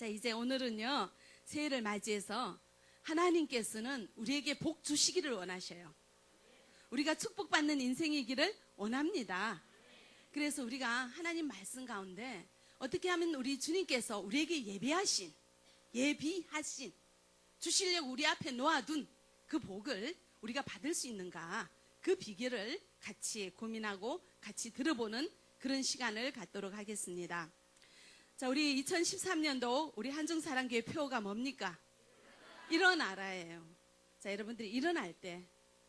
자, 이제 오늘은요, 새해를 맞이해서 하나님께서는 우리에게 복 주시기를 원하셔요. 우리가 축복받는 인생이기를 원합니다. 그래서 우리가 하나님 말씀 가운데 어떻게 하면 우리 주님께서 우리에게 예비하신 주시려고 우리 앞에 놓아둔 그 복을 우리가 받을 수 있는가, 그 비결을 같이 고민하고 같이 들어보는 그런 시간을 갖도록 하겠습니다. 자, 우리 2013년도 우리 한중사랑교회 표어가 뭡니까? 일어나라예요. 자, 여러분들이 일어날 때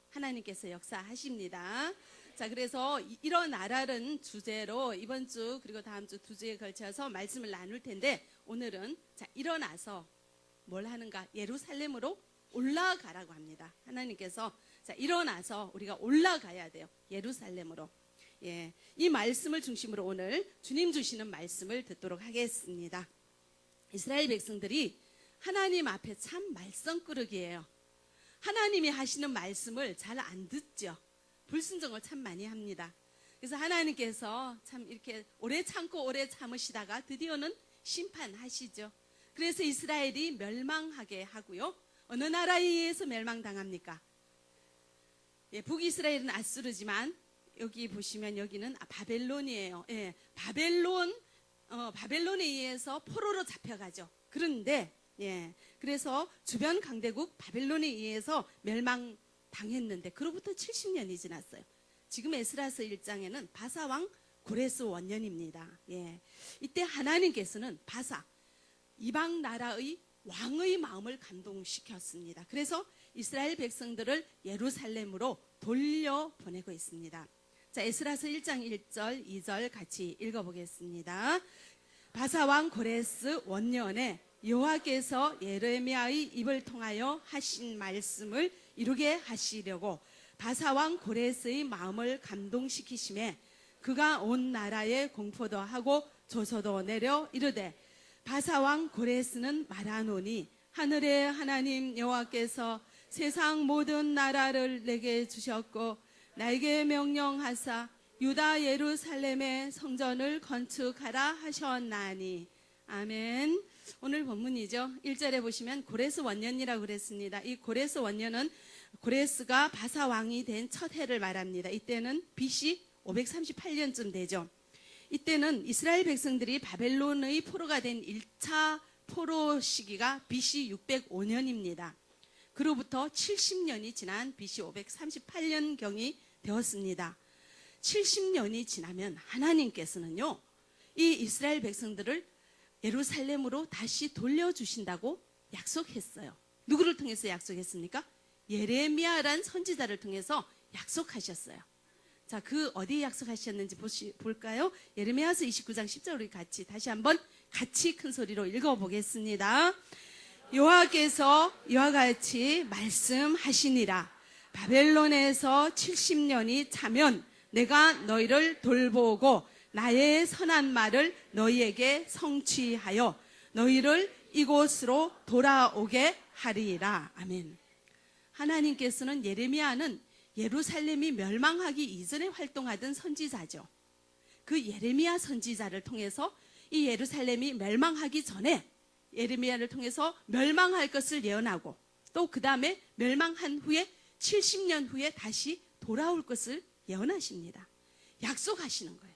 하나님께서 역사하십니다. 자, 그래서 일어나라는 주제로 이번 주 그리고 다음 주 두 주에 걸쳐서 말씀을 나눌 텐데, 오늘은 자, 일어나서 뭘 하는가? 예루살렘으로 올라가라고 합니다. 하나님께서 자, 일어나서 우리가 올라가야 돼요. 예루살렘으로. 예, 이 말씀을 중심으로 오늘 주님 주시는 말씀을 듣도록 하겠습니다. 이스라엘 백성들이 하나님 앞에 참 말썽꾸러기예요. 하나님이 하시는 말씀을 잘 안 듣죠. 불순종을 참 많이 합니다. 그래서 하나님께서 참 이렇게 오래 참고 오래 참으시다가 드디어는 심판하시죠. 그래서 이스라엘이 멸망하게 하고요. 어느 나라에 의해서 멸망당합니까? 예, 북이스라엘은 아수르지만 여기 보시면 여기는 바벨론이에요. 예, 바벨론에 의해서 포로로 잡혀가죠. 그런데 예, 그래서 주변 강대국 바벨론에 의해서 멸망당했는데 그로부터 70년이 지났어요. 지금 에스라서 1장에는 바사왕 고레스 원년입니다. 예, 이때 하나님께서는 바사 이방 나라의 왕의 마음을 감동시켰습니다. 그래서 이스라엘 백성들을 예루살렘으로 돌려보내고 있습니다. 자, 에스라서 1장 1절 2절 같이 읽어보겠습니다. 바사왕 고레스 원년에 여호와께서 예레미야의 입을 통하여 하신 말씀을 이루게 하시려고 바사왕 고레스의 마음을 감동시키심에 그가 온 나라에 공포도 하고 조서도 내려 이르되, 바사왕 고레스는 말하노니 하늘의 하나님 여호와께서 세상 모든 나라를 내게 주셨고 나에게 명령하사 유다 예루살렘의 성전을 건축하라 하셨나니. 아멘. 오늘 본문이죠. 1절에 보시면 고레스 원년이라고 그랬습니다. 이 고레스 원년은 고레스가 바사 왕이 된 첫 해를 말합니다. 이때는 BC 538년쯤 되죠. 이때는 이스라엘 백성들이 바벨론의 포로가 된 1차 포로 시기가 BC 605년입니다. 그로부터 70년이 지난 BC 538년경이 되었습니다. 70년이 지나면 하나님께서는요, 이 이스라엘 백성들을 예루살렘으로 다시 돌려주신다고 약속했어요. 누구를 통해서 약속했습니까? 예레미야란 선지자를 통해서 약속하셨어요. 자, 그 어디에 약속하셨는지 볼까요? 예레미야서 29장 10절 우리 다시 한번 큰 소리로 읽어보겠습니다. 여호와께서 이와 같이 말씀하시니라. 바벨론에서 70년이 차면 내가 너희를 돌보고 나의 선한 말을 너희에게 성취하여 너희를 이곳으로 돌아오게 하리라. 아멘. 하나님께서는 예레미야는 예루살렘이 멸망하기 이전에 활동하던 선지자죠. 그 예레미야 선지자를 통해서 이 예루살렘이 멸망하기 전에 예레미야를 통해서 멸망할 것을 예언하고, 또 그 다음에 멸망한 후에 70년 후에 다시 돌아올 것을 예언하십니다. 약속하시는 거예요.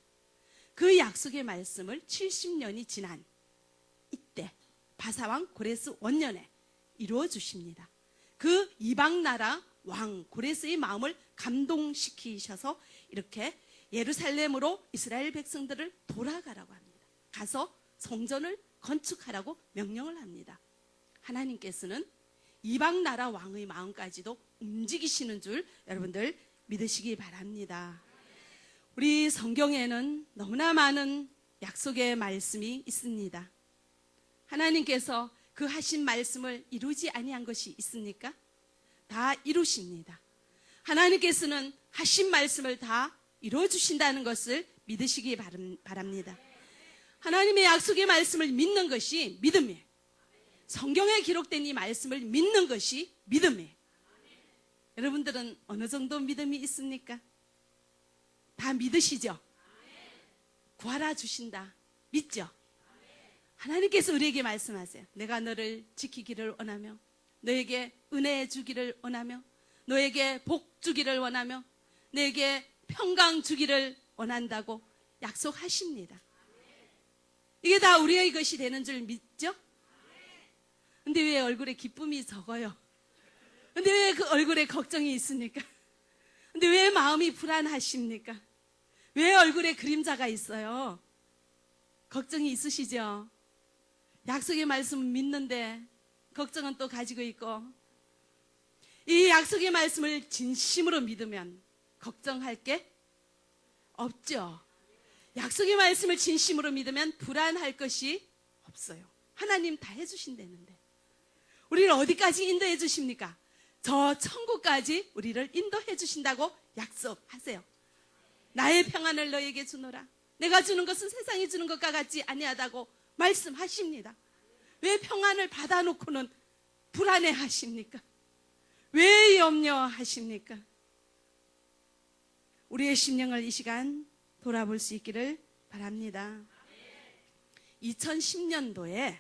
그 약속의 말씀을 70년이 지난 이때 바사왕 고레스 원년에 이루어 주십니다. 그 이방 나라 왕 고레스의 마음을 감동시키셔서 이렇게 예루살렘으로 이스라엘 백성들을 돌아가라고 합니다. 가서 성전을 건축하라고 명령을 합니다. 하나님께서는 이방 나라 왕의 마음까지도 움직이시는 줄 여러분들 믿으시기 바랍니다. 우리 성경에는 너무나 많은 약속의 말씀이 있습니다. 하나님께서 그 하신 말씀을 이루지 아니한 것이 있습니까? 다 이루십니다. 하나님께서는 하신 말씀을 다 이루어주신다는 것을 믿으시기 바랍니다. 하나님의 약속의 말씀을 믿는 것이 믿음이에요. 성경에 기록된 이 말씀을 믿는 것이 믿음이에요. 여러분들은 어느 정도 믿음이 있습니까? 다 믿으시죠? 구하라 주신다. 믿죠? 하나님께서 우리에게 말씀하세요. 내가 너를 지키기를 원하며, 너에게 은혜 주기를 원하며, 너에게 복 주기를 원하며, 너에게 평강 주기를 원한다고 약속하십니다. 이게 다 우리의 것이 되는 줄 믿죠? 근데 왜 얼굴에 기쁨이 적어요? 근데 왜 그 얼굴에 걱정이 있습니까? 근데 왜 마음이 불안하십니까? 왜 얼굴에 그림자가 있어요? 걱정이 있으시죠? 약속의 말씀은 믿는데 걱정은 또 가지고 있고, 이 약속의 말씀을 진심으로 믿으면 걱정할 게 없죠. 약속의 말씀을 진심으로 믿으면 불안할 것이 없어요. 하나님 다 해주신다는데 우리를 어디까지 인도해 주십니까? 저 천국까지 우리를 인도해 주신다고 약속하세요. 나의 평안을 너에게 주노라. 내가 주는 것은 세상이 주는 것과 같지 아니하다고 말씀하십니다. 왜 평안을 받아놓고는 불안해 하십니까? 왜 염려하십니까? 우리의 심령을 이 시간 돌아볼 수 있기를 바랍니다. 2010년도에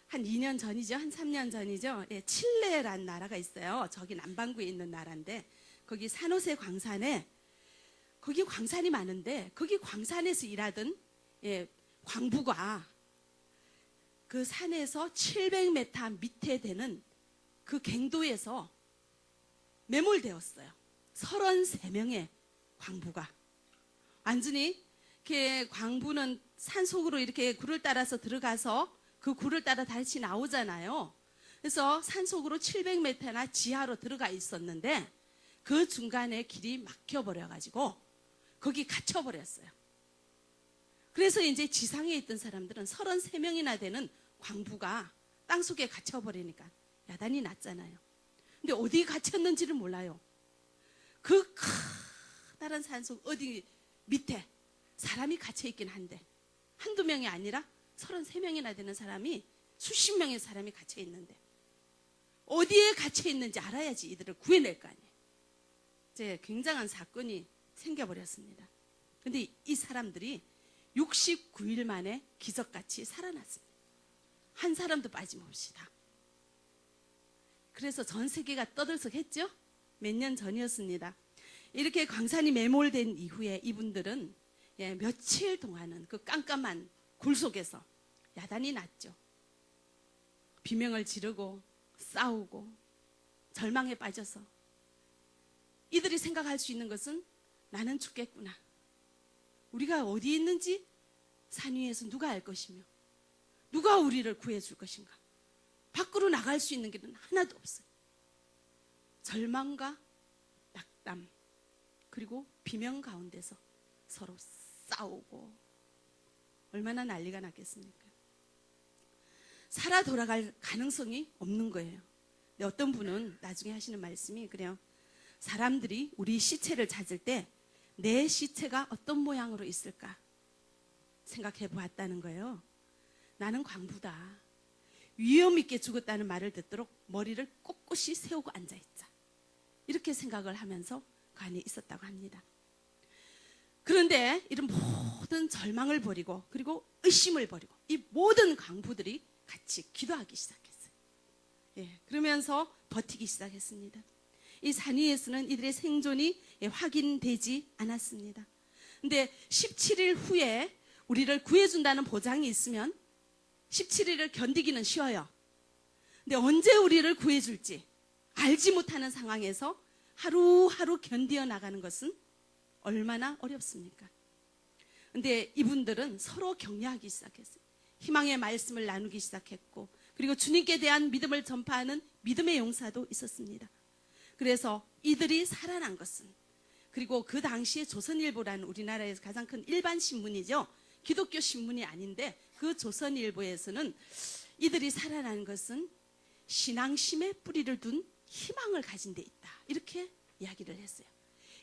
한 2년 전이죠. 한 3년 전이죠. 예, 칠레란 나라가 있어요. 저기 남반구에 있는 나라인데, 거기 산호세 광산에, 거기 광산이 많은데 거기 광산에서 일하던 광부가 그 산에서 700m 밑에 되는 그 갱도에서 매몰되었어요. 33명의 광부가. 완전히 이렇게 광부는 산속으로 이렇게 굴을 따라서 들어가서 그 굴을 따라 다시 나오잖아요. 그래서 산속으로 700m나 지하로 들어가 있었는데 그 중간에 길이 막혀버려가지고 거기 갇혀버렸어요. 그래서 이제 지상에 있던 사람들은 33명이나 되는 광부가 땅속에 갇혀버리니까 야단이 났잖아요. 근데 어디 갇혔는지를 몰라요. 그 커다란 산속 어디 밑에 사람이 갇혀있긴 한데 한두 명이 아니라 33명이나 되는 사람이, 수십 명의 사람이 갇혀있는데 어디에 갇혀있는지 알아야지 이들을 구해낼 거 아니에요. 이제 굉장한 사건이 생겨버렸습니다. 근데 이 사람들이 69일 만에 기적같이 살아났습니다. 한 사람도 빠짐없이 다. 그래서 전 세계가 떠들썩했죠? 몇 년 전이었습니다. 이렇게 광산이 매몰된 이후에 이분들은 며칠 동안은 그 깜깜한 굴 속에서 야단이 났죠. 비명을 지르고 싸우고 절망에 빠져서 이들이 생각할 수 있는 것은 나는 죽겠구나. 우리가 어디 있는지 산 위에서 누가 알 것이며 누가 우리를 구해줄 것인가. 밖으로 나갈 수 있는 길은 하나도 없어요. 절망과 낙담 그리고 비명 가운데서 서로 싸우고 얼마나 난리가 났겠습니까? 살아 돌아갈 가능성이 없는 거예요. 근데 어떤 분은 나중에 하시는 말씀이 그래요. 사람들이 우리 시체를 찾을 때 내 시체가 어떤 모양으로 있을까 생각해 보았다는 거예요. 나는 광부다. 위험 있게 죽었다는 말을 듣도록 머리를 꼿꼿이 세우고 앉아있자. 이렇게 생각을 하면서 그 안에 있었다고 합니다. 그런데 이런 모든 절망을 버리고 그리고 의심을 버리고 이 모든 광부들이 같이 기도하기 시작했어요. 그러면서 버티기 시작했습니다. 이 산 위에서는 이들의 생존이 확인되지 않았습니다. 근데 17일 후에 우리를 구해준다는 보장이 있으면 17일을 견디기는 쉬워요. 근데 언제 우리를 구해줄지 알지 못하는 상황에서 하루하루 견디어 나가는 것은 얼마나 어렵습니까? 근데 이분들은 서로 격려하기 시작했어요. 희망의 말씀을 나누기 시작했고 그리고 주님께 대한 믿음을 전파하는 믿음의 용사도 있었습니다. 그래서 이들이 살아난 것은, 그리고 그 당시에 조선일보라는 우리나라에서 가장 큰 일반 신문이죠. 기독교 신문이 아닌데 그 조선일보에서는 이들이 살아난 것은 신앙심에 뿌리를 둔 희망을 가진 데 있다. 이렇게 이야기를 했어요.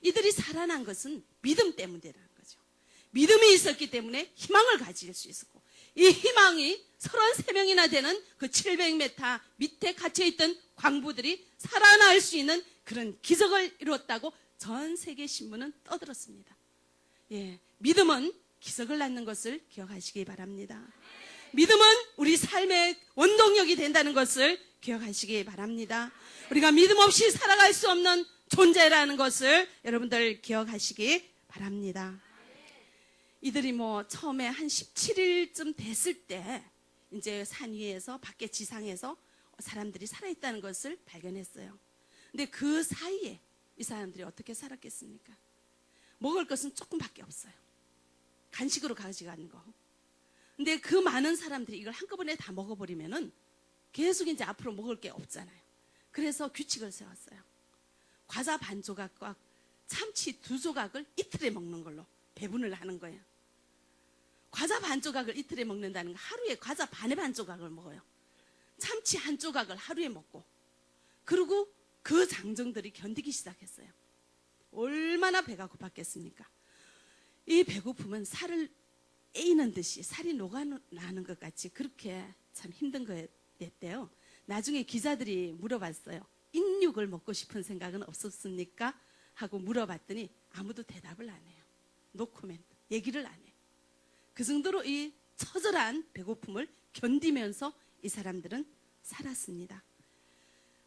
이들이 살아난 것은 믿음 때문이라는 거죠. 믿음이 있었기 때문에 희망을 가질 수 있었고, 이 희망이 33명이나 되는 그 700m 밑에 갇혀있던 광부들이 살아날 수 있는 그런 기적을 이루었다고 전 세계 신문은 떠들었습니다. 믿음은 기적을 낳는 것을 기억하시기 바랍니다. 믿음은 우리 삶의 원동력이 된다는 것을 기억하시기 바랍니다. 우리가 믿음 없이 살아갈 수 없는 존재라는 것을 여러분들 기억하시기 바랍니다. 이들이 처음에 한 17일쯤 됐을 때 이제 산 위에서 밖에 지상에서 사람들이 살아있다는 것을 발견했어요. 근데 그 사이에 이 사람들이 어떻게 살았겠습니까? 먹을 것은 조금밖에 없어요. 간식으로 가져가는 거. 근데 그 많은 사람들이 이걸 한꺼번에 다 먹어버리면은 계속 이제 앞으로 먹을 게 없잖아요. 그래서 규칙을 세웠어요. 과자 반 조각과 참치 2조각을 이틀에 먹는 걸로 배분을 하는 거예요. 과자 반 조각을 이틀에 먹는다는 거, 하루에 과자 반의 반 조각을 먹어요. 참치 1조각을 하루에 먹고, 그리고 그 장정들이 견디기 시작했어요. 얼마나 배가 고팠겠습니까? 이 배고픔은 살을 에이는 듯이 살이 녹아나는 것 같이 그렇게 참 힘든 거였대요. 나중에 기자들이 물어봤어요. 인육을 먹고 싶은 생각은 없었습니까? 하고 물어봤더니 아무도 대답을 안 해요. 노코멘트, 얘기를 안 해요. 그 정도로 이 처절한 배고픔을 견디면서 이 사람들은 살았습니다.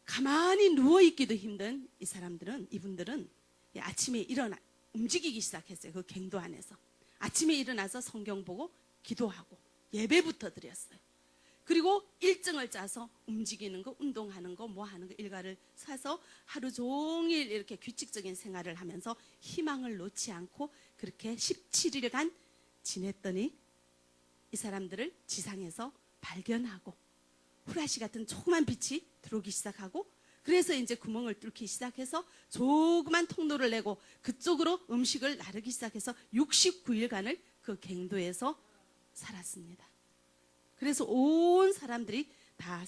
가만히 누워있기도 힘든 이 사람들은, 이분들은 아침에 일어나 움직이기 시작했어요. 그 갱도 안에서. 아침에 일어나서 성경 보고 기도하고 예배부터 드렸어요. 그리고 일정을 짜서 움직이는 거, 운동하는 거, 뭐 하는 거 일과를 사서 하루 종일 이렇게 규칙적인 생활을 하면서 희망을 놓지 않고 그렇게 17일간 지냈더니 이 사람들을 지상에서 발견하고 후라시 같은 조그만 빛이 들어오기 시작하고, 그래서 이제 구멍을 뚫기 시작해서 조그만 통로를 내고 그쪽으로 음식을 나르기 시작해서 69일간을 그 갱도에서 살았습니다. 그래서 온 사람들이 다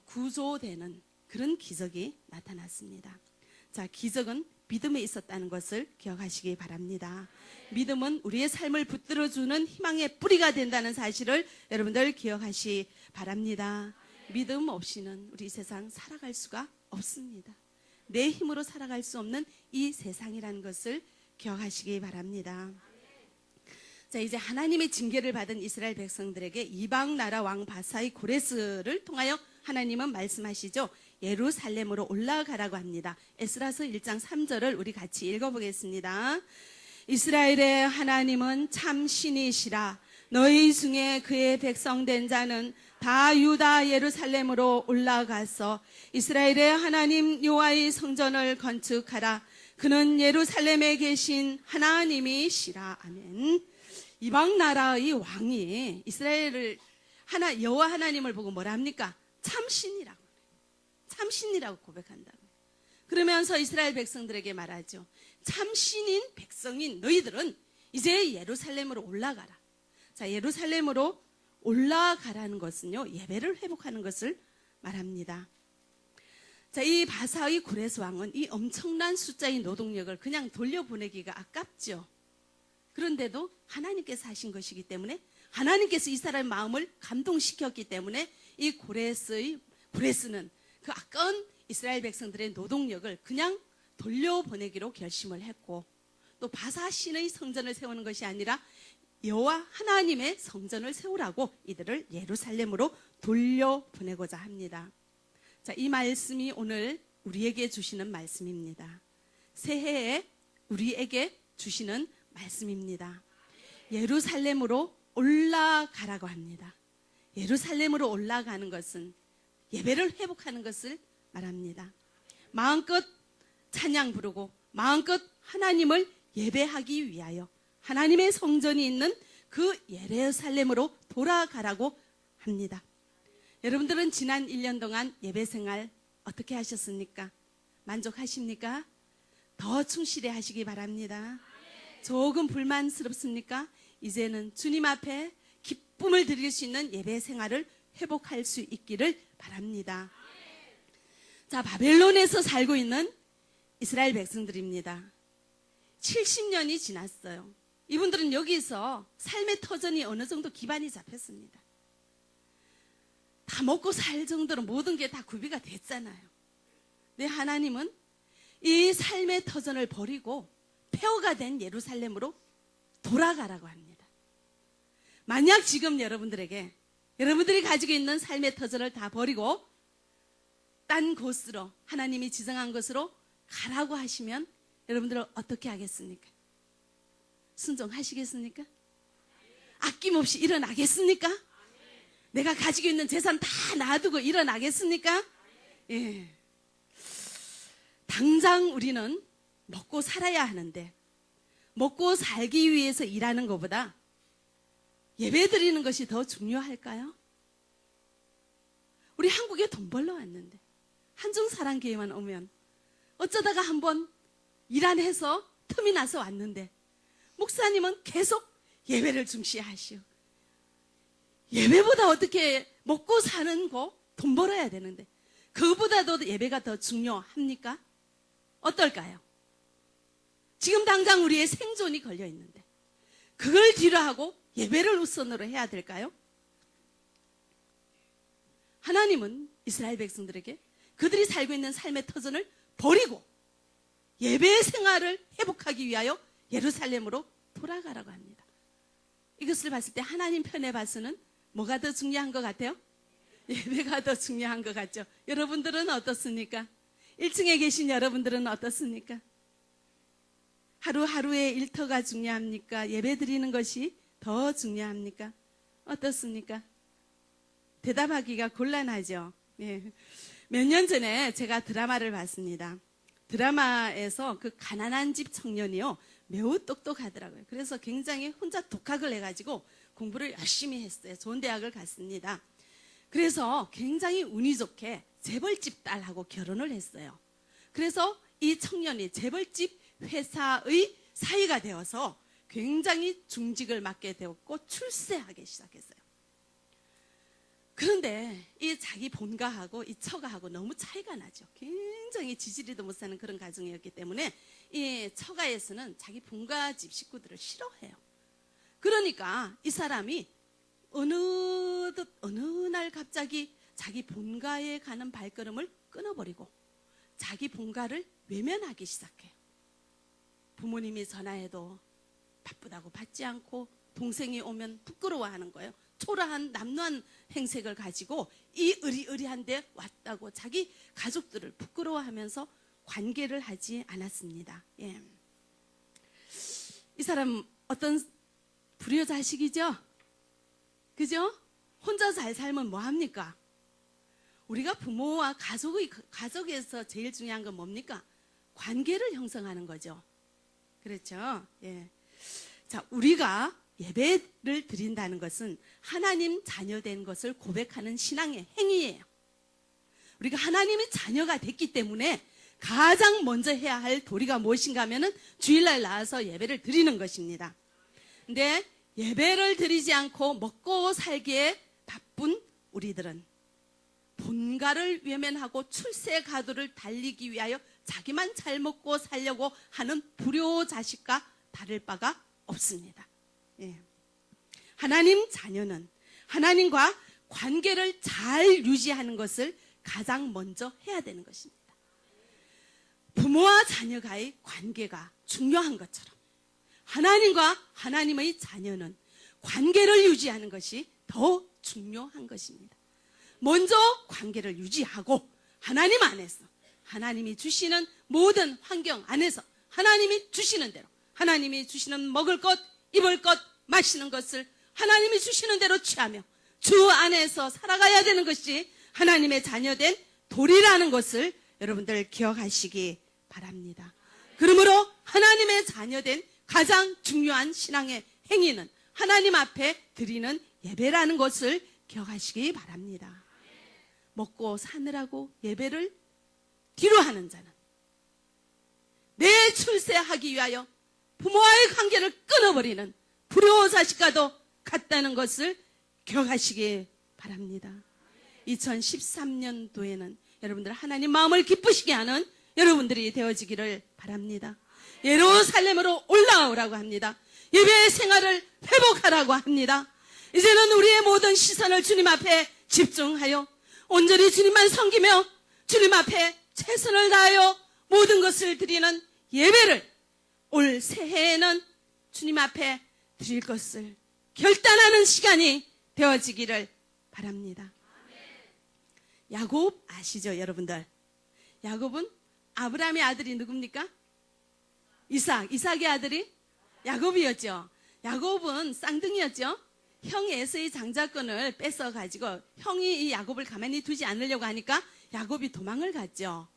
구조되는 그런 기적이 나타났습니다. 자, 기적은 믿음에 있었다는 것을 기억하시기 바랍니다. 믿음은 우리의 삶을 붙들어주는 희망의 뿌리가 된다는 사실을 여러분들 기억하시기 바랍니다. 믿음 없이는 우리 세상 살아갈 수가 없습니다. 내 힘으로 살아갈 수 없는 이 세상이라는 것을 기억하시기 바랍니다. 자, 이제 하나님의 징계를 받은 이스라엘 백성들에게 이방 나라 왕 바사의 고레스를 통하여 하나님은 말씀하시죠. 예루살렘으로 올라가라고 합니다. 에스라서 1장 3절을 우리 같이 읽어보겠습니다. 이스라엘의 하나님은 참 신이시라. 너희 중에 그의 백성된 자는 다 유다 예루살렘으로 올라가서 이스라엘의 하나님 여호와의 성전을 건축하라. 그는 예루살렘에 계신 하나님이시라. 아멘. 이방 나라의 왕이 이스라엘을 여호와 하나님을 보고 뭐라 합니까? 참신이라고. 참신이라고 고백한다고. 그러면서 이스라엘 백성들에게 말하죠. 참신인 백성인 너희들은 이제 예루살렘으로 올라가라. 자, 예루살렘으로 올라가라는 것은요, 예배를 회복하는 것을 말합니다. 자, 이 바사의 고레스 왕은 이 엄청난 숫자의 노동력을 그냥 돌려보내기가 아깝죠. 그런데도 하나님께서 하신 것이기 때문에, 하나님께서 이 사람의 마음을 감동시켰기 때문에 이 고레스는 그 아까운 이스라엘 백성들의 노동력을 그냥 돌려보내기로 결심을 했고, 또 바사 신의 성전을 세우는 것이 아니라 여호와 하나님의 성전을 세우라고 이들을 예루살렘으로 돌려보내고자 합니다. 자, 이 말씀이 오늘 우리에게 주시는 말씀입니다. 새해에 우리에게 주시는 말씀입니다. 예루살렘으로 올라가라고 합니다. 예루살렘으로 올라가는 것은 예배를 회복하는 것을 말합니다. 마음껏 찬양 부르고 마음껏 하나님을 예배하기 위하여 하나님의 성전이 있는 그 예루살렘으로 돌아가라고 합니다. 여러분들은 지난 1년 동안 예배 생활 어떻게 하셨습니까? 만족하십니까? 더 충실히 하시기 바랍니다. 조금 불만스럽습니까? 이제는 주님 앞에 기쁨을 드릴 수 있는 예배 생활을 회복할 수 있기를 바랍니다. 자, 바벨론에서 살고 있는 이스라엘 백성들입니다. 70년이 지났어요. 이분들은 여기서 삶의 터전이 어느 정도 기반이 잡혔습니다. 다 먹고 살 정도로 모든 게 다 구비가 됐잖아요. 근데 하나님은 이 삶의 터전을 버리고 폐허가 된 예루살렘으로 돌아가라고 합니다. 만약 지금 여러분들이 가지고 있는 삶의 터전을 다 버리고 딴 곳으로 하나님이 지정한 곳으로 가라고 하시면 여러분들은 어떻게 하겠습니까? 순종하시겠습니까? 아낌없이 일어나겠습니까? 내가 가지고 있는 재산 다 놔두고 일어나겠습니까? 예. 당장 우리는 먹고 살아야 하는데 먹고 살기 위해서 일하는 것보다 예배 드리는 것이 더 중요할까요? 우리 한국에 돈 벌러 왔는데 한중사랑교회만 오면 어쩌다가 한번 일 안 해서 틈이 나서 왔는데 목사님은 계속 예배를 중시하시오. 예배보다 어떻게 먹고 사는 거 돈 벌어야 되는데 그거보다도 예배가 더 중요합니까? 어떨까요? 지금 당장 우리의 생존이 걸려 있는데 그걸 뒤로 하고 예배를 우선으로 해야 될까요? 하나님은 이스라엘 백성들에게 그들이 살고 있는 삶의 터전을 버리고 예배 생활을 회복하기 위하여 예루살렘으로 돌아가라고 합니다. 이것을 봤을 때 하나님 편에 봐서는 뭐가 더 중요한 것 같아요? 예배가 더 중요한 것 같죠? 여러분들은 어떻습니까? 1층에 계신 여러분들은 어떻습니까? 하루하루의 일터가 중요합니까? 예배 드리는 것이 더 중요합니까? 어떻습니까? 대답하기가 곤란하죠. 예. 몇 년 전에 제가 드라마를 봤습니다. 드라마에서 그 가난한 집 청년이요 매우 똑똑하더라고요. 그래서 굉장히 혼자 독학을 해가지고 공부를 열심히 했어요. 좋은 대학을 갔습니다. 그래서 굉장히 운이 좋게 재벌집 딸하고 결혼을 했어요. 그래서 이 청년이 재벌집 회사의 사위가 되어서 굉장히 중직을 맡게 되었고 출세하기 시작했어요. 그런데 이 자기 본가하고 이 처가하고 너무 차이가 나죠. 굉장히 지지리도 못 사는 그런 가정이었기 때문에 이 처가에서는 자기 본가 집 식구들을 싫어해요. 그러니까 이 사람이 어느 날 갑자기 자기 본가에 가는 발걸음을 끊어버리고 자기 본가를 외면하기 시작해요. 부모님이 전화해도 바쁘다고 받지 않고 동생이 오면 부끄러워하는 거예요. 초라한 남루한 행색을 가지고 이 의리의리한데 왔다고 자기 가족들을 부끄러워하면서 관계를 하지 않았습니다. 예. 이 사람 어떤 불효자식이죠? 그죠? 혼자 잘 살면 뭐합니까? 우리가 부모와 가족에서 제일 중요한 건 뭡니까? 관계를 형성하는 거죠. 그렇죠? 예. 자, 우리가 예배를 드린다는 것은 하나님 자녀된 것을 고백하는 신앙의 행위예요. 우리가 하나님의 자녀가 됐기 때문에 가장 먼저 해야 할 도리가 무엇인가 하면은 주일날 나와서 예배를 드리는 것입니다. 근데 예배를 드리지 않고 먹고 살기에 바쁜 우리들은 본가를 외면하고 출세 가도를 달리기 위하여 자기만 잘 먹고 살려고 하는 불효자식과 다를 바가 없습니다. 예. 하나님 자녀는 하나님과 관계를 잘 유지하는 것을 가장 먼저 해야 되는 것입니다. 부모와 자녀가의 관계가 중요한 것처럼 하나님과 하나님의 자녀는 관계를 유지하는 것이 더 중요한 것입니다. 먼저 관계를 유지하고 하나님 안에서 하나님이 주시는 모든 환경 안에서 하나님이 주시는 대로 하나님이 주시는 먹을 것, 입을 것, 마시는 것을 하나님이 주시는 대로 취하며 주 안에서 살아가야 되는 것이 하나님의 자녀된 도리라는 것을 여러분들 기억하시기 바랍니다. 그러므로 하나님의 자녀된 가장 중요한 신앙의 행위는 하나님 앞에 드리는 예배라는 것을 기억하시기 바랍니다. 먹고 사느라고 예배를 뒤로 하는 자는 내 출세하기 위하여 부모와의 관계를 끊어버리는 불효자식과도 같다는 것을 기억하시기 바랍니다. 2013년도에는 여러분들 하나님 마음을 기쁘시게 하는 여러분들이 되어지기를 바랍니다. 예루살렘으로 올라오라고 합니다. 예배 생활을 회복하라고 합니다. 이제는 우리의 모든 시선을 주님 앞에 집중하여 온전히 주님만 섬기며 주님 앞에 최선을 다하여 모든 것을 드리는 예배를 올 새해에는 주님 앞에 드릴 것을 결단하는 시간이 되어지기를 바랍니다. 야곱 아시죠, 여러분들? 야곱은 아브라함의 아들이 누굽니까? 이삭의 아들이 야곱이었죠. 야곱은 쌍둥이였죠. 형 에서의 장자권을 뺏어가지고 형이 이 야곱을 가만히 두지 않으려고 하니까 야곱이 도망을 갔죠.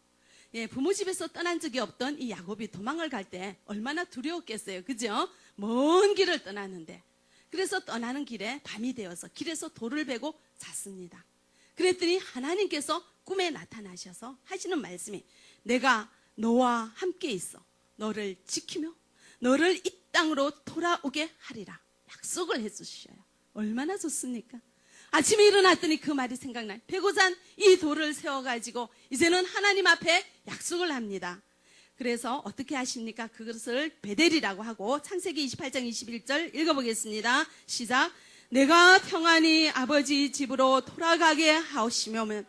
예, 부모 집에서 떠난 적이 없던 이 야곱이 도망을 갈 때 얼마나 두려웠겠어요. 그죠? 먼 길을 떠나는데. 그래서 떠나는 길에 밤이 되어서 길에서 돌을 베고 잤습니다. 그랬더니 하나님께서 꿈에 나타나셔서 하시는 말씀이 내가 너와 함께 있어 너를 지키며 너를 이 땅으로 돌아오게 하리라. 약속을 해주셔요. 얼마나 좋습니까? 아침에 일어났더니 그 말이 생각나요. 베고잔 이 돌을 세워가지고 이제는 하나님 앞에 약속을 합니다. 그래서 어떻게 하십니까? 그것을 베델이라고 하고 창세기 28장 21절 읽어보겠습니다. 시작. 내가 평안히 아버지 집으로 돌아가게 하시면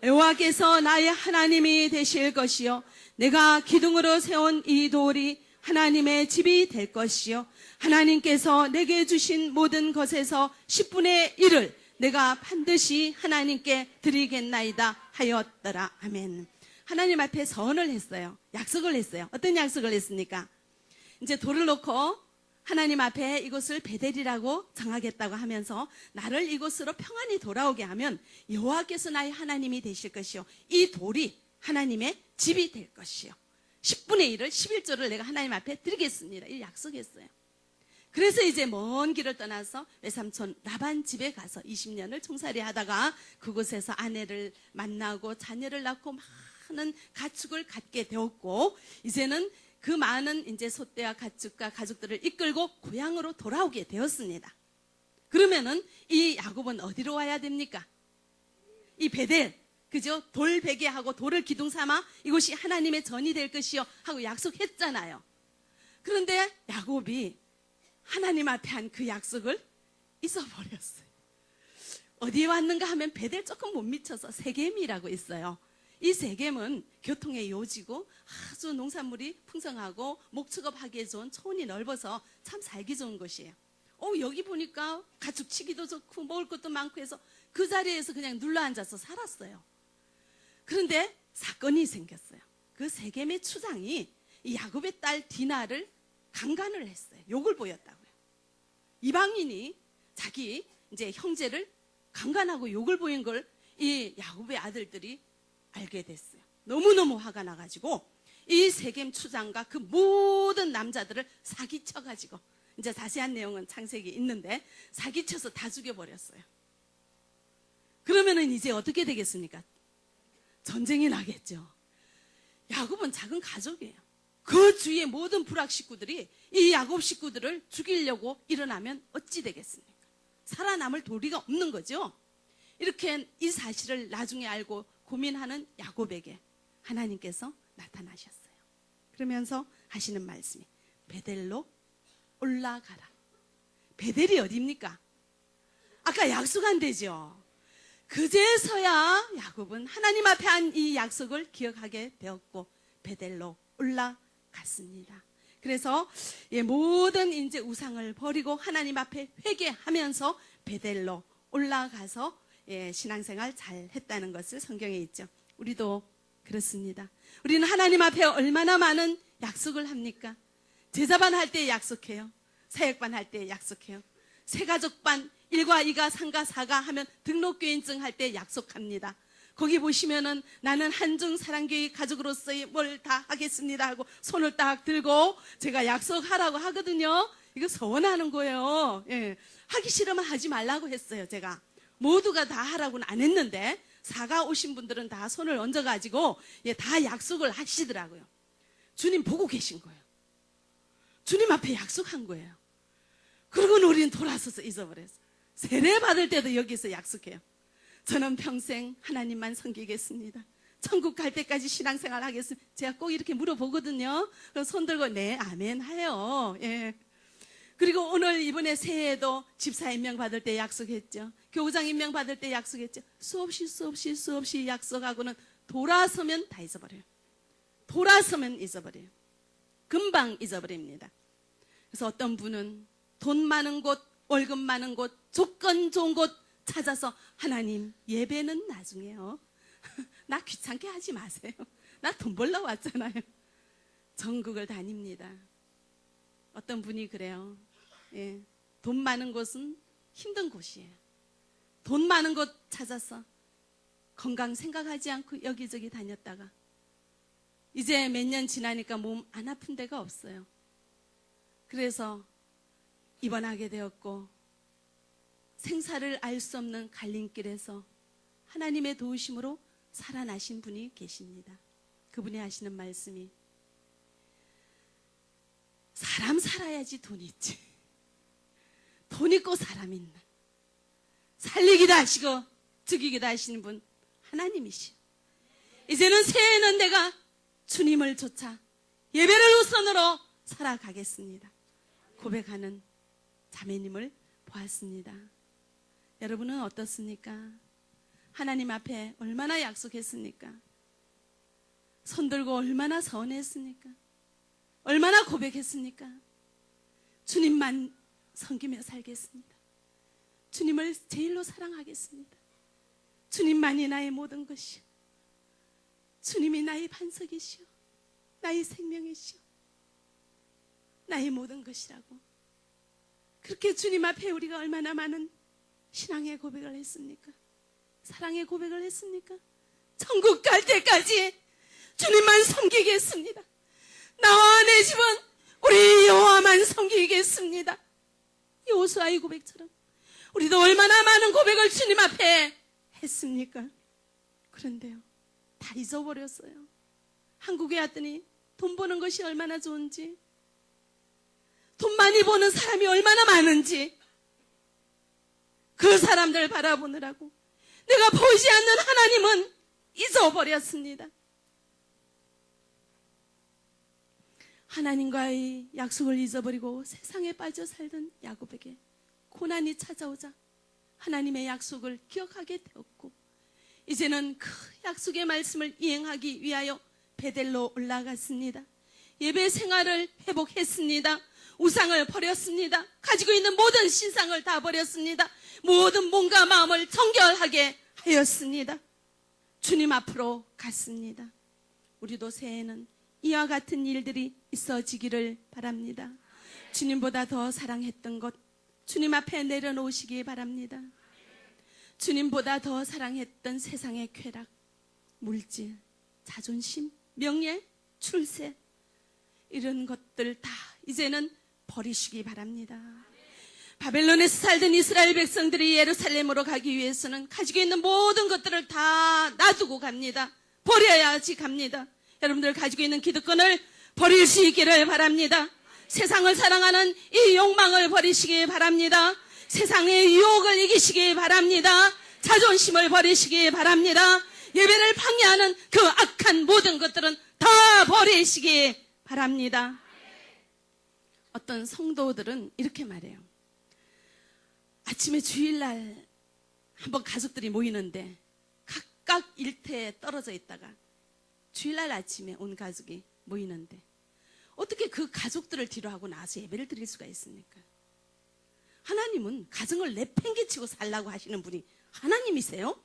여호와께서 나의 하나님이 되실 것이요 내가 기둥으로 세운 이 돌이 하나님의 집이 될 것이요 하나님께서 내게 주신 모든 것에서 10분의 1을 내가 반드시 하나님께 드리겠나이다 하였더라. 아멘. 하나님 앞에 선을 했어요. 약속을 했어요. 어떤 약속을 했습니까? 이제 돌을 놓고 하나님 앞에 이곳을 베델이라고 정하겠다고 하면서 나를 이곳으로 평안히 돌아오게 하면 여호와께서 나의 하나님이 되실 것이요 이 돌이 하나님의 집이 될 것이요 10분의 1을 11조를 내가 하나님 앞에 드리겠습니다. 이 약속했어요. 그래서 이제 먼 길을 떠나서 외삼촌 라반 집에 가서 20년을 총살이 하다가 그곳에서 아내를 만나고 자녀를 낳고 많은 가축을 갖게 되었고 이제는 그 많은 이제 소떼와 가축과 가족들을 이끌고 고향으로 돌아오게 되었습니다. 그러면은 이 야곱은 어디로 와야 됩니까? 이 베델, 그죠? 돌 베게 하고 돌을 기둥 삼아 이곳이 하나님의 전이 될 것이요 하고 약속했잖아요. 그런데 야곱이 하나님 앞에 한 그 약속을 잊어버렸어요. 어디에 왔는가 하면 베델 조금 못 미쳐서 세겜이라고 있어요. 이 세겜은 교통의 요지고 아주 농산물이 풍성하고 목축업하기에 좋은 초원이 넓어서 참 살기 좋은 곳이에요. 여기 보니까 가축치기도 좋고 먹을 것도 많고 해서 그 자리에서 그냥 눌러앉아서 살았어요. 그런데 사건이 생겼어요. 그 세겜의 추장이 이 야곱의 딸 디나를 강간을 했어요. 욕을 보였다고요. 이방인이 자기 이제 형제를 강간하고 욕을 보인 걸 이 야곱의 아들들이 알게 됐어요. 너무너무 화가 나가지고 이 세겜 추장과 그 모든 남자들을 사기쳐가지고 이제 자세한 내용은 창세기에 있는데 사기쳐서 다 죽여버렸어요. 그러면은 이제 어떻게 되겠습니까? 전쟁이 나겠죠. 야곱은 작은 가족이에요. 그 주위의 모든 불악 식구들이 이 야곱 식구들을 죽이려고 일어나면 어찌 되겠습니까? 살아남을 도리가 없는 거죠. 이렇게 이 사실을 나중에 알고 고민하는 야곱에게 하나님께서 나타나셨어요. 그러면서 하시는 말씀이 베델로 올라가라. 베델이 어디입니까? 아까 약속한 데죠. 그제서야 야곱은 하나님 앞에 한 이 약속을 기억하게 되었고 베델로 올라갔습니다. 그래서 모든 이제 우상을 버리고 하나님 앞에 회개하면서 베델로 올라가서 신앙생활 잘 했다는 것을 성경에 있죠. 우리도 그렇습니다. 우리는 하나님 앞에 얼마나 많은 약속을 합니까? 제자반 할 때 약속해요. 사역반 할 때 약속해요. 새가족반 1과 2가 3가 4가 하면 등록교인증 할 때 약속합니다. 거기 보시면은 나는 한중 사랑교회 가족으로서의 뭘 다 하겠습니다 하고 손을 딱 들고 제가 약속하라고 하거든요. 이거 서원하는 거예요. 하기 싫으면 하지 말라고 했어요. 제가 모두가 다 하라고는 안 했는데 사가 오신 분들은 다 손을 얹어가지고 다 약속을 하시더라고요. 주님 보고 계신 거예요. 주님 앞에 약속한 거예요. 그러고는 우리는 돌아서서 잊어버렸어요. 세례 받을 때도 여기서 약속해요. 저는 평생 하나님만 섬기겠습니다. 천국 갈 때까지 신앙생활 하겠습니다. 제가 꼭 이렇게 물어보거든요. 그럼 손 들고 네 아멘 해요. 그리고 오늘 이번에 새해에도 집사 임명 받을 때 약속했죠. 교우장 임명 받을 때 약속했죠. 수없이 약속하고는 돌아서면 다 잊어버려요. 돌아서면 잊어버려요. 금방 잊어버립니다. 그래서 어떤 분은 돈 많은 곳 월급 많은 곳, 조건 좋은 곳 찾아서 하나님 예배는 나중에요. 나 귀찮게 하지 마세요. 나 돈 벌러 왔잖아요. 전국을 다닙니다. 어떤 분이 그래요. 예, 돈 많은 곳은 힘든 곳이에요. 돈 많은 곳 찾아서 건강 생각하지 않고 여기저기 다녔다가 이제 몇 년 지나니까 몸 안 아픈 데가 없어요. 그래서 입원하게 되었고 생사를 알 수 없는 갈림길에서 하나님의 도우심으로 살아나신 분이 계십니다. 그분이 하시는 말씀이 사람 살아야지 돈 있지. 돈 있고 사람 있나. 살리기도 하시고 죽이기도 하시는 분 하나님이시오. 이제는 새해에는 내가 주님을 쫓아 예배를 우선으로 살아가겠습니다. 고백하는 자매님을 보았습니다. 여러분은 어떻습니까? 하나님 앞에 얼마나 약속했습니까? 손들고 얼마나 서원했습니까? 얼마나 고백했습니까? 주님만 섬기며 살겠습니다. 주님을 제일로 사랑하겠습니다. 주님만이 나의 모든 것이요. 주님이 나의 반석이시오. 나의 생명이시오. 나의 모든 것이라고. 그렇게 주님 앞에 우리가 얼마나 많은 신앙의 고백을 했습니까? 사랑의 고백을 했습니까? 천국 갈 때까지 주님만 섬기겠습니다. 나와 내 집은 우리 여호와만 섬기겠습니다. 여호수아의 고백처럼 우리도 얼마나 많은 고백을 주님 앞에 했습니까? 그런데요, 다 잊어버렸어요. 한국에 왔더니 돈 버는 것이 얼마나 좋은지, 돈 많이 버는 사람이 얼마나 많은지, 그 사람들 바라보느라고 내가 보이지 않는 하나님은 잊어버렸습니다. 하나님과의 약속을 잊어버리고 세상에 빠져 살던 야곱에게 고난이 찾아오자 하나님의 약속을 기억하게 되었고, 이제는 그 약속의 말씀을 이행하기 위하여 베델로 올라갔습니다. 예배 생활을 회복했습니다. 우상을 버렸습니다. 가지고 있는 모든 신상을 다 버렸습니다. 모든 몸과 마음을 정결하게 하였습니다. 주님 앞으로 갔습니다. 우리도 새해에는 이와 같은 일들이 있어지기를 바랍니다. 주님보다 더 사랑했던 것 주님 앞에 내려놓으시기 바랍니다. 주님보다 더 사랑했던 세상의 쾌락, 물질, 자존심, 명예, 출세, 이런 것들 다 이제는 버리시기 바랍니다. 바벨론에서 살던 이스라엘 백성들이 예루살렘으로 가기 위해서는 가지고 있는 모든 것들을 다 놔두고 갑니다. 버려야지 갑니다. 여러분들 가지고 있는 기득권을 버릴 수 있기를 바랍니다. 세상을 사랑하는 이 욕망을 버리시기 바랍니다. 세상의 유혹을 이기시기 바랍니다. 자존심을 버리시기 바랍니다. 예배를 방해하는 그 악한 모든 것들은 다 버리시기 바랍니다. 어떤 성도들은 이렇게 말해요. 아침에 주일날 한번 가족들이 모이는데 각각 일터에 떨어져 있다가 주일날 아침에 온 가족이 모이는데 어떻게 그 가족들을 뒤로하고 나와서 예배를 드릴 수가 있습니까? 하나님은 가정을 내팽개치고 살라고 하시는 분이 하나님이세요?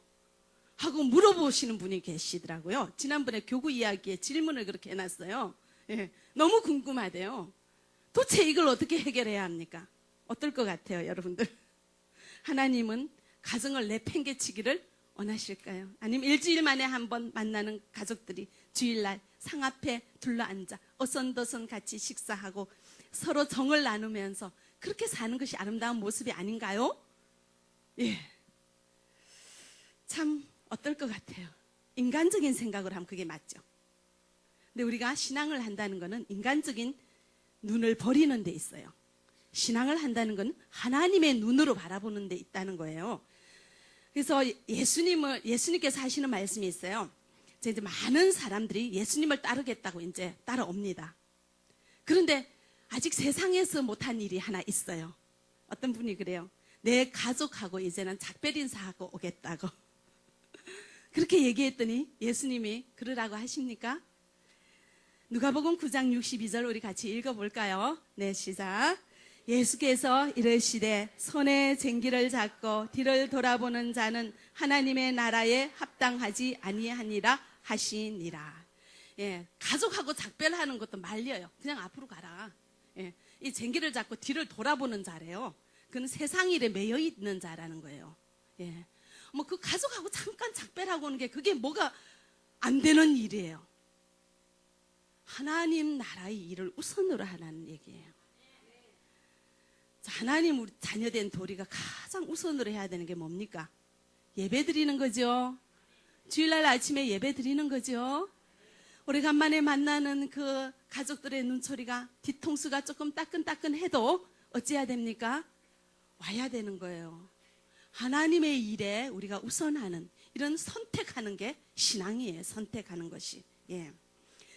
하고 물어보시는 분이 계시더라고요. 지난번에 교구 이야기에 질문을 그렇게 해놨어요. 예, 너무 궁금하대요. 도대체 이걸 어떻게 해결해야 합니까? 어떨 것 같아요, 여러분들? 하나님은 가정을 내팽개치기를 원하실까요? 아니면 일주일 만에 한번 만나는 가족들이 주일날 상 앞에 둘러앉아 어선도선 같이 식사하고 서로 정을 나누면서 그렇게 사는 것이 아름다운 모습이 아닌가요? 예. 참 어떨 것 같아요. 인간적인 생각으로 하면 그게 맞죠. 근데 우리가 신앙을 한다는 것은 인간적인 눈을 버리는 데 있어요. 신앙을 한다는 건 하나님의 눈으로 바라보는 데 있다는 거예요. 그래서 예수님께서 하시는 말씀이 있어요. 이제 많은 사람들이 예수님을 따르겠다고 이제 따라옵니다. 그런데 아직 세상에서 못한 일이 하나 있어요. 어떤 분이 그래요. 내 가족하고 이제는 작별 인사하고 오겠다고. 그렇게 얘기했더니 예수님이 그러라고 하십니까? 누가복음 9장 62절 우리 같이 읽어볼까요? 네, 시작. 예수께서 이르시되 손에 쟁기를 잡고 뒤를 돌아보는 자는 하나님의 나라에 합당하지 아니하니라 하시니라. 예, 가족하고 작별하는 것도 말려요. 그냥 앞으로 가라. 예, 이 쟁기를 잡고 뒤를 돌아보는 자래요. 그는 세상 일에 매여 있는 자라는 거예요. 예, 뭐 그 가족하고 잠깐 작별하고 오는 게 그게 뭐가 안 되는 일이에요. 하나님 나라의 일을 우선으로 하라는 얘기예요. 자, 하나님 우리 자녀된 도리가 가장 우선으로 해야 되는 게 뭡니까? 예배 드리는 거죠. 주일날 아침에 예배 드리는 거죠. 오래간만에 만나는 그 가족들의 눈초리가 뒤통수가 조금 따끈따끈해도 어찌해야 됩니까? 와야 되는 거예요. 하나님의 일에 우리가 우선하는 이런 선택하는 게 신앙이에요. 선택하는 것이. 예.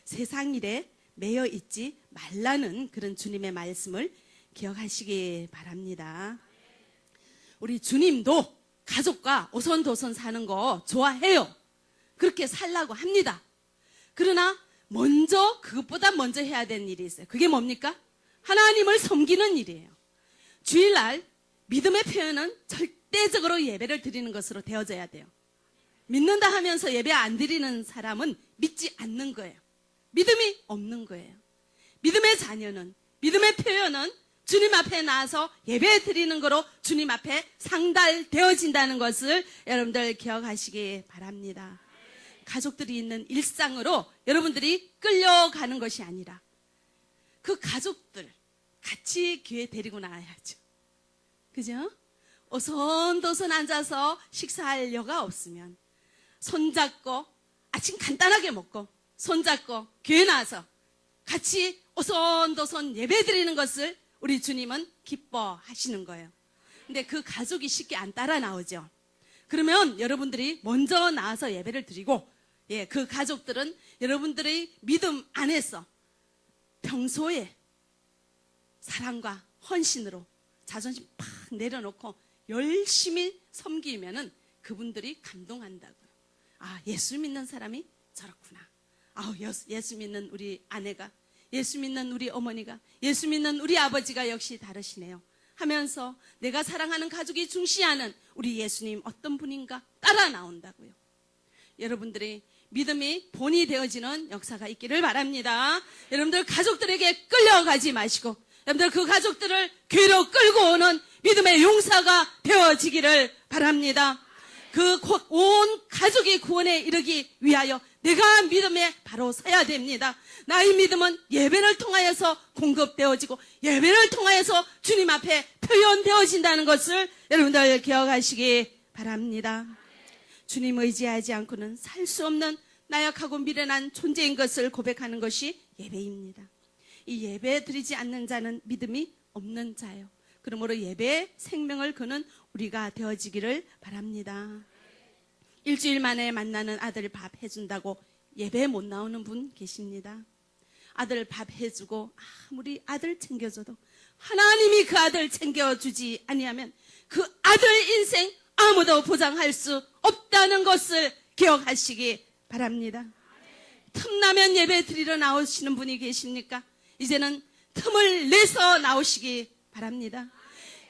세상 일에 매여 있지 말라는 그런 주님의 말씀을 기억하시기 바랍니다. 우리 주님도 가족과 오손도손 사는 거 좋아해요. 그렇게 살라고 합니다. 그러나 그것보다 먼저 해야 되는 일이 있어요. 그게 뭡니까? 하나님을 섬기는 일이에요. 주일날 믿음의 표현은 절대적으로 예배를 드리는 것으로 되어져야 돼요. 믿는다 하면서 예배 안 드리는 사람은 믿지 않는 거예요. 믿음이 없는 거예요. 믿음의 자녀는, 믿음의 표현은 주님 앞에 나와서 예배 드리는 거로 주님 앞에 상달되어진다는 것을 여러분들 기억하시기 바랍니다. 가족들이 있는 일상으로 여러분들이 끌려가는 것이 아니라 그 가족들 같이 교회 데리고 나가야죠. 그죠? 오손도손 앉아서 식사할 여가 없으면 손잡고 아침 간단하게 먹고 손잡고 교회 나와서 같이 오손도손 예배 드리는 것을 우리 주님은 기뻐하시는 거예요. 근데 그 가족이 쉽게 안 따라 나오죠. 그러면 여러분들이 먼저 나와서 예배를 드리고, 예, 그 가족들은 여러분들의 믿음 안에서 평소에 사랑과 헌신으로 자존심 팍 내려놓고 열심히 섬기면은 그분들이 감동한다고요. 아, 예수 믿는 사람이 저렇구나. 아, 예수 믿는 우리 아내가, 예수 믿는 우리 어머니가, 예수 믿는 우리 아버지가 역시 다르시네요 하면서 내가 사랑하는 가족이 중시하는 우리 예수님 어떤 분인가 따라 나온다고요. 여러분들이 믿음이 본이 되어지는 역사가 있기를 바랍니다. 여러분들 가족들에게 끌려가지 마시고 여러분들 그 가족들을 교회로 끌고 오는 믿음의 용사가 되어지기를 바랍니다. 그 온 가족이 구원에 이르기 위하여 내가 믿음에 바로 서야 됩니다. 나의 믿음은 예배를 통하여서 공급되어지고 예배를 통하여서 주님 앞에 표현되어진다는 것을 여러분들 기억하시기 바랍니다. 주님 의지하지 않고는 살 수 없는 나약하고 미련한 존재인 것을 고백하는 것이 예배입니다. 이 예배 드리지 않는 자는 믿음이 없는 자요. 그러므로 예배에 생명을 거는 우리가 되어지기를 바랍니다. 일주일 만에 만나는 아들 밥 해준다고 예배 못 나오는 분 계십니다. 아들 밥 해주고 아무리 아들 챙겨줘도 하나님이 그 아들 챙겨주지 아니하면 그 아들 인생 아무도 보장할 수 없다는 것을 기억하시기 바랍니다. 틈나면 예배 드리러 나오시는 분이 계십니까? 이제는 틈을 내서 나오시기 바랍니다.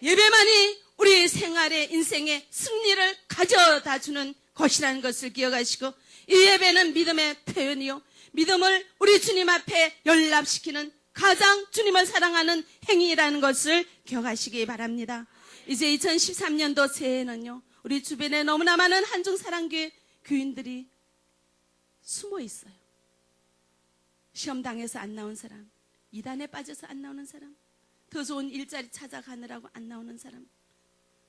예배만이 우리 생활의 인생의 승리를 가져다 주는 것이라는 것을 기억하시고 이 예배는 믿음의 표현이요 믿음을 우리 주님 앞에 연락시키는 가장 주님을 사랑하는 행위라는 것을 기억하시기 바랍니다. 이제 2013년도 새해에는요 우리 주변에 너무나 많은 한중사랑교회 교인들이 숨어 있어요. 시험당해서 안 나온 사람, 이단에 빠져서 안 나오는 사람, 더 좋은 일자리 찾아가느라고 안 나오는 사람,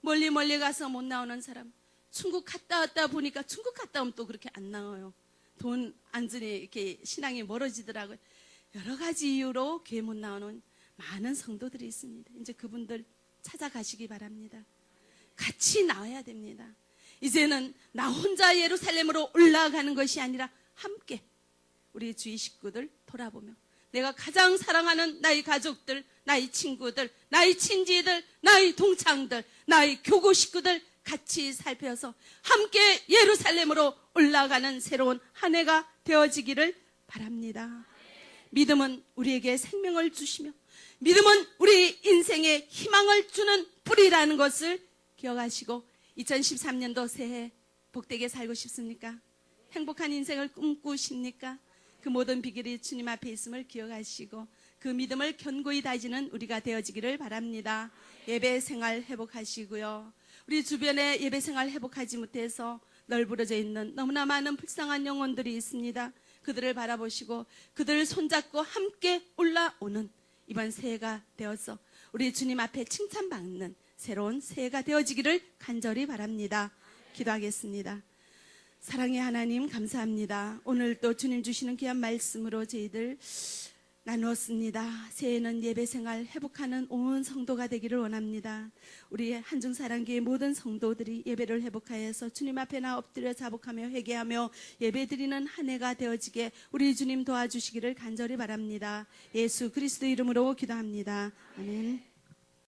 멀리 가서 못 나오는 사람, 중국 갔다 왔다 보니까 중국 갔다 오면 또 그렇게 안 나와요. 돈 안 주니 이렇게 신앙이 멀어지더라고요. 여러 가지 이유로 교회 못 나오는 많은 성도들이 있습니다. 이제 그분들 찾아가시기 바랍니다. 같이 나와야 됩니다. 이제는 나 혼자 예루살렘으로 올라가는 것이 아니라 함께 우리 주위 식구들 돌아보며 내가 가장 사랑하는 나의 가족들, 나의 친구들, 나의 친지들, 나의 동창들, 나의 교구 식구들 같이 살펴서 함께 예루살렘으로 올라가는 새로운 한 해가 되어지기를 바랍니다. 믿음은 우리에게 생명을 주시며 믿음은 우리 인생에 희망을 주는 뿌리라는 것을 기억하시고 2013년도 새해 복되게 살고 싶습니까? 행복한 인생을 꿈꾸십니까? 그 모든 비결이 주님 앞에 있음을 기억하시고 그 믿음을 견고히 다지는 우리가 되어지기를 바랍니다. 예배 생활 회복하시고요. 우리 주변에 예배 생활 회복하지 못해서 널브러져 있는 너무나 많은 불쌍한 영혼들이 있습니다. 그들을 바라보시고 그들을 손잡고 함께 올라오는 이번 새해가 되어서 우리 주님 앞에 칭찬받는 새로운 새해가 되어지기를 간절히 바랍니다. 기도하겠습니다. 사랑의 하나님 감사합니다. 오늘 또 주님 주시는 귀한 말씀으로 저희들 나누었습니다. 새해는 예배생활 회복하는 온 성도가 되기를 원합니다. 우리 한중사랑교회 모든 성도들이 예배를 회복하여서 주님 앞에 나 엎드려 자복하며 회개하며 예배드리는 한 해가 되어지게 우리 주님 도와주시기를 간절히 바랍니다. 예수 그리스도 이름으로 기도합니다. 아멘.